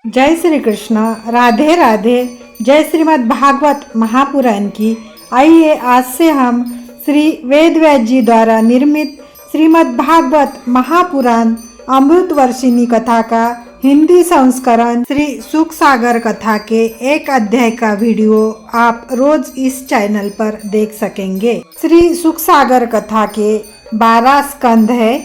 जय श्री कृष्ण। राधे राधे। जय श्रीमद् भागवत महापुराण की। आइए आज से हम श्री वेद व्यास जी द्वारा निर्मित श्रीमद् भागवत महापुराण अमृत वर्षिणी कथा का हिंदी संस्करण श्री सुख सागर कथा के एक अध्याय का वीडियो आप रोज इस चैनल पर देख सकेंगे। श्री सुख सागर कथा के 12 स्कंद है।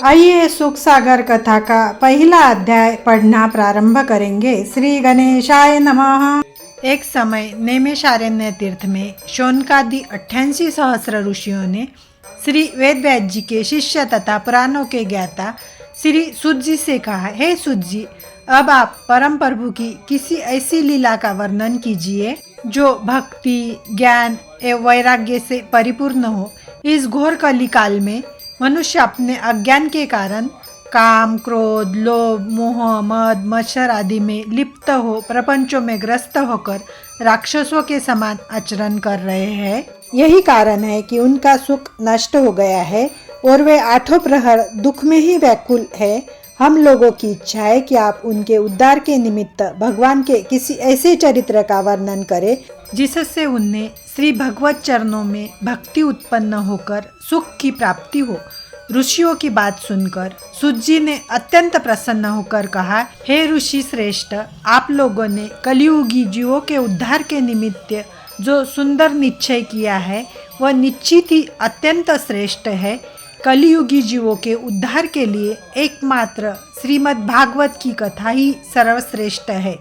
आइए सुख सागर कथा का पहला अध्याय पढ़ना प्रारंभ करेंगे। श्री गणेशाय नमः। एक समय नैमिषारण्य तीर्थ में शौनकादि 88 सहस्र ऋषियों ने श्री वेद व्यास जी के शिष्य तथा पुराणों के ज्ञाता श्री सूत जी से कहा, हे सूत जी, अब आप परम प्रभु की किसी ऐसी लीला का वर्णन कीजिए जो भक्ति, ज्ञान एवं वैराग्य से परिपूर्ण हो। इस घोर कली काल में मनुष्य अपने अज्ञान के कारण काम, क्रोध, लोभ, मोह, मद, मत्सर आदि में लिप्त हो प्रपंचों में ग्रस्त होकर राक्षसों के समान आचरण कर रहे हैं। यही कारण है कि उनका सुख नष्ट हो गया है और वे आठों प्रहर दुख में ही व्याकुल है। हम लोगों की इच्छा है कि आप उनके उद्धार के निमित्त भगवान के किसी ऐसे चरित्र का वर्णन करें जिससे उन्हें श्री भगवत चरणों में भक्ति उत्पन्न होकर सुख की प्राप्ति हो। ऋषियों की बात सुनकर सूत जी ने अत्यंत प्रसन्न होकर कहा, हे ऋषि श्रेष्ठ, आप लोगों ने कलियुगी जीवों के उद्धार के निमित्त जो सुंदर निश्चय किया है वह निश्चित ही अत्यंत श्रेष्ठ है। कलियुगी जीवों के उद्धार के लिए एकमात्र श्रीमद् भागवत की कथा ही सर्वश्रेष्ठ है।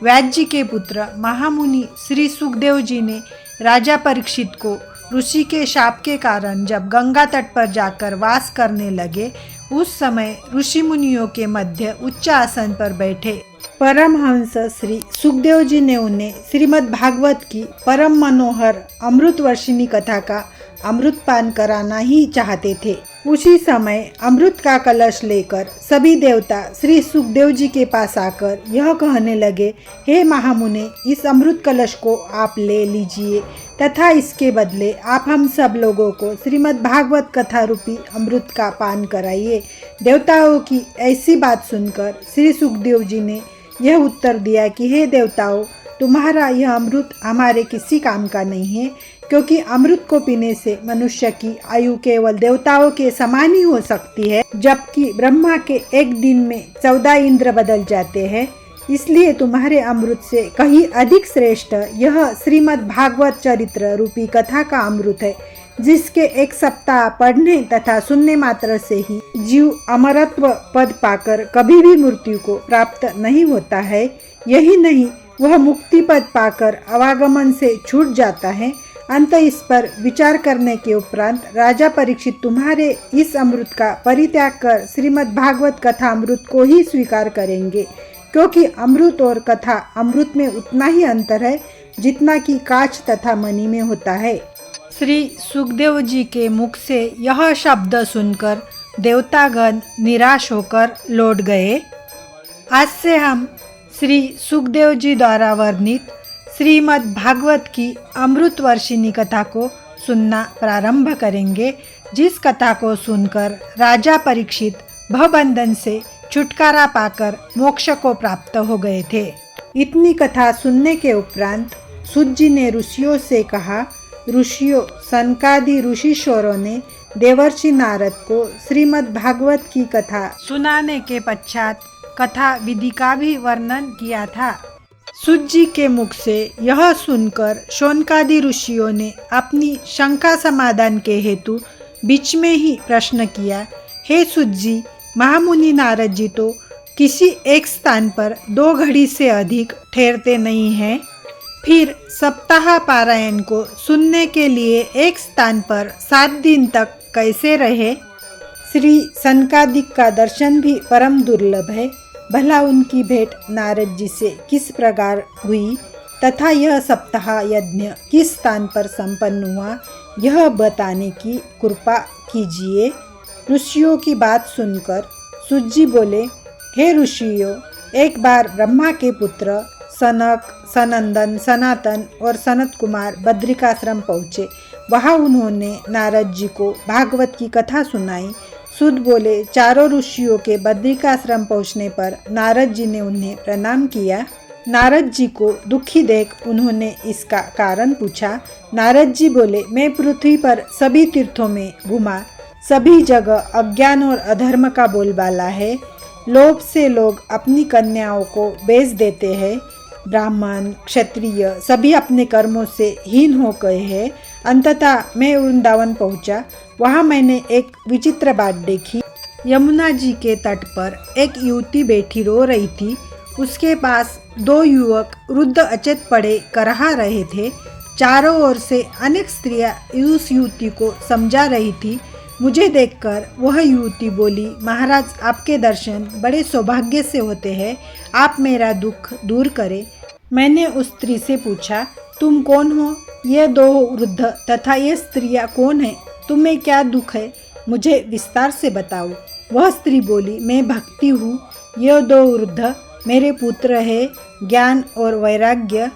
व्यास जी के पुत्र महामुनि श्री सुखदेव जी ने राजा परीक्षित को ऋषि के शाप के कारण जब गंगा तट पर जाकर वास करने लगे, उस समय ऋषि मुनियों के मध्य उच्च आसन पर बैठे परमहंस श्री सुखदेव जी ने उन्हें श्रीमद् भागवत की परम मनोहर अमृत वर्षिणी कथा का अमृत पान कराना ही चाहते थे। उसी समय अमृत का कलश लेकर सभी देवता श्री सुखदेव जी के पास आकर यह कहने लगे, हे महामुने, इस अमृत कलश को आप ले लीजिए तथा इसके बदले आप हम सब लोगों को श्रीमद् भागवत कथा रूपी अमृत का पान कराइए। देवताओं की ऐसी बात सुनकर श्री सुखदेव जी ने यह उत्तर दिया कि हे देवताओं, तुम्हारा यह अमृत हमारे किसी काम का नहीं है, क्योंकि अमृत को पीने से मनुष्य की आयु केवल देवताओं के समान ही हो सकती है, जबकि ब्रह्मा के एक दिन में 14 इंद्र बदल जाते हैं। इसलिए तुम्हारे अमृत से कहीं अधिक श्रेष्ठ यह श्रीमद् भागवत चरित्र रूपी कथा का अमृत है, जिसके एक सप्ताह पढ़ने तथा सुनने मात्र से ही जीव अमरत्व पद पाकर कभी भी मृत्यु को प्राप्त नहीं होता है। यही नहीं, वह मुक्ति पद पाकर अवागमन से छूट जाता है। अंत इस पर विचार करने के उपरांत राजा परीक्षित तुम्हारे इस अमृत का परित्याग कर श्रीमद् भागवत कथा अमृत को ही स्वीकार करेंगे, क्योंकि अमृत और कथा अमृत में उतना ही अंतर है जितना कि कांच तथा मणि में होता है। श्री सुखदेव जी के मुख से यह शब्द सुनकर देवतागण निराश होकर लौट गए। आज से हम श्री सुखदेव जी द्वारा वर्णित श्रीमद् भागवत की अमृत वर्षिणी कथा को सुनना प्रारंभ करेंगे, जिस कथा को सुनकर राजा परीक्षित भवबंधन से छुटकारा पाकर मोक्ष को प्राप्त हो गए थे। इतनी कथा सुनने के उपरांत सूत जी ने ऋषियों से कहा, ऋषियों, सनकादि ऋषिश्वरों ने देवर्षि नारद को श्रीमद् भागवत की कथा सुनाने के पश्चात कथा विधि का भी वर्णन किया था। सूत जी के मुख से यह सुनकर शौनकादि ऋषियों ने अपनी शंका समाधान के हेतु बीच में ही प्रश्न किया, हे सूत जी, महामुनि नारद जी तो किसी एक स्थान पर 2 घड़ी से अधिक ठहरते नहीं हैं, फिर सप्ताह पारायण को सुनने के लिए एक स्थान पर 7 दिन तक कैसे रहे? श्री सनकादिक का दर्शन भी परम दुर्लभ है। भला उनकी भेंट नारद जी से किस प्रकार हुई तथा यह सप्ताह यज्ञ किस स्थान पर संपन्न हुआ, यह बताने की कृपा कीजिए। ऋषियों की बात सुनकर सूत जी बोले, हे ऋषियों, एक बार ब्रह्मा के पुत्र सनक, सनंदन, सनातन और सनत कुमार बद्रिकाश्रम पहुँचे। वहाँ उन्होंने नारद जी को भागवत की कथा सुनाई। सूत बोले, चारों ऋषियों के बद्रिकाश्रम पहुँचने पर नारद जी ने उन्हें प्रणाम किया। नारद जी को दुखी देख उन्होंने इसका कारण पूछा। नारद जी बोले, मैं पृथ्वी पर सभी तीर्थों में घूमा, सभी जगह अज्ञान और अधर्म का बोलबाला है। लोभ से लोग अपनी कन्याओं को बेच देते हैं। ब्राह्मण क्षत्रिय सभी अपने कर्मों से हीन हो गए हैं। अंततः मैं वृंदावन पहुंचा। वहां मैंने एक विचित्र बात देखी। यमुना जी के तट पर एक युवती बैठी रो रही थी। उसके पास दो युवक वृद्ध अचेत पड़े करहा रहे थे। चारों ओर से अनेक स्त्रियां उस युवती को समझा रही थी। मुझे देखकर वह युवती बोली, महाराज, आपके दर्शन बड़े सौभाग्य से होते हैं, आप मेरा दुख दूर करें। मैंने उस स्त्री से पूछा, तुम कौन हो? ये दो वृद्ध तथा ये स्त्रियां कौन है? तुम्हें क्या दुख है? मुझे विस्तार से बताओ। वह स्त्री बोली, मैं भक्ति हूँ। ये दो वृद्ध मेरे पुत्र है, ज्ञान और वैराग्य।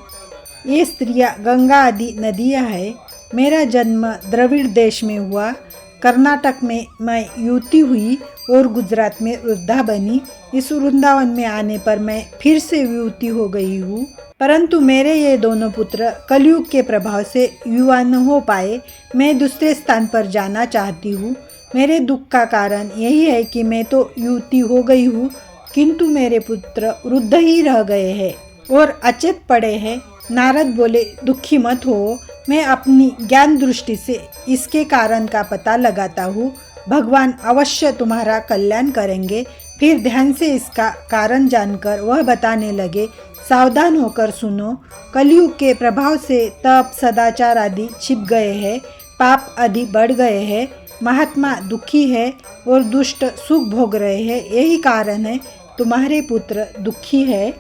ये स्त्रियां गंगा आदि नदियाँ हैं। मेरा जन्म द्रविड़ देश में हुआ। कर्नाटक में मैं युवती हुई और गुजरात में वृद्धा बनी। इस वृंदावन में आने पर मैं फिर से युवती हो गई हूँ, परंतु मेरे ये दोनों पुत्र कलयुग के प्रभाव से युवा न हो पाए। मैं दूसरे स्थान पर जाना चाहती हूँ। मेरे दुख का कारण यही है कि मैं तो युवती हो गई हूँ, किंतु मेरे पुत्र वृद्ध ही रह गए हैं और अचेत पड़े हैं। नारद बोले, दुखी मत हो, मैं अपनी ज्ञान दृष्टि से इसके कारण का पता लगाता हूँ। भगवान अवश्य तुम्हारा कल्याण करेंगे। फिर ध्यान से इसका कारण जानकर वह बताने लगे, सावधान होकर सुनो। कलयुग के प्रभाव से तप सदाचार आदि छिप गए हैं, पाप आदि बढ़ गए हैं, महात्मा दुखी है और दुष्ट सुख भोग रहे हैं। यही कारण है तुम्हारे पुत्र दुखी है।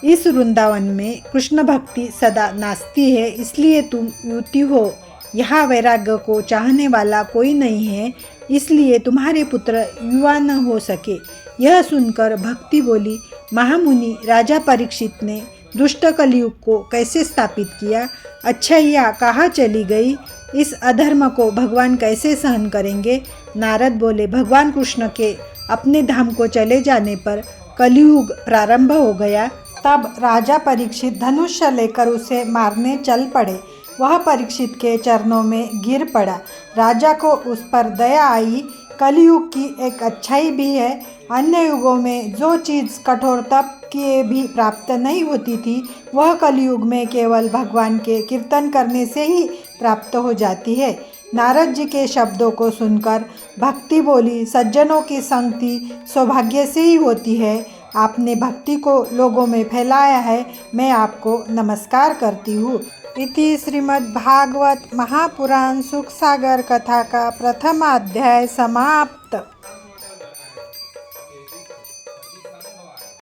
इस वृंदावन में कृष्ण भक्ति सदा नाचती है, इसलिए तुम युवती हो। यहाँ वैराग्य को चाहने वाला कोई नहीं है, इसलिए तुम्हारे पुत्र युवा न हो सके। यह सुनकर भक्ति बोली, महामुनि, राजा परीक्षित ने दुष्ट कलयुग को कैसे स्थापित किया? अच्छैया कहाँ चली गई? इस अधर्म को भगवान कैसे सहन करेंगे? नारद बोले, भगवान कृष्ण के अपने धाम को चले जाने पर कलयुग प्रारंभ हो गया। तब राजा परीक्षित धनुष्य लेकर उसे मारने चल पड़े। वह परीक्षित के चरणों में गिर पड़ा। राजा को उस पर दया आई। कलयुग की एक अच्छाई भी है। अन्य युगों में जो चीज़ कठोर तप किए भी प्राप्त नहीं होती थी, वह कलयुग में केवल भगवान के कीर्तन करने से ही प्राप्त हो जाती है। नारद जी के शब्दों को सुनकर भक्ति बोली, सज्जनों की संगति सौभाग्य से ही होती है। आपने भक्ति को लोगों में फैलाया है, मैं आपको नमस्कार करती हूँ। इति श्रीमद्भागवत महापुराण सुखसागर कथा का प्रथम अध्याय समाप्त।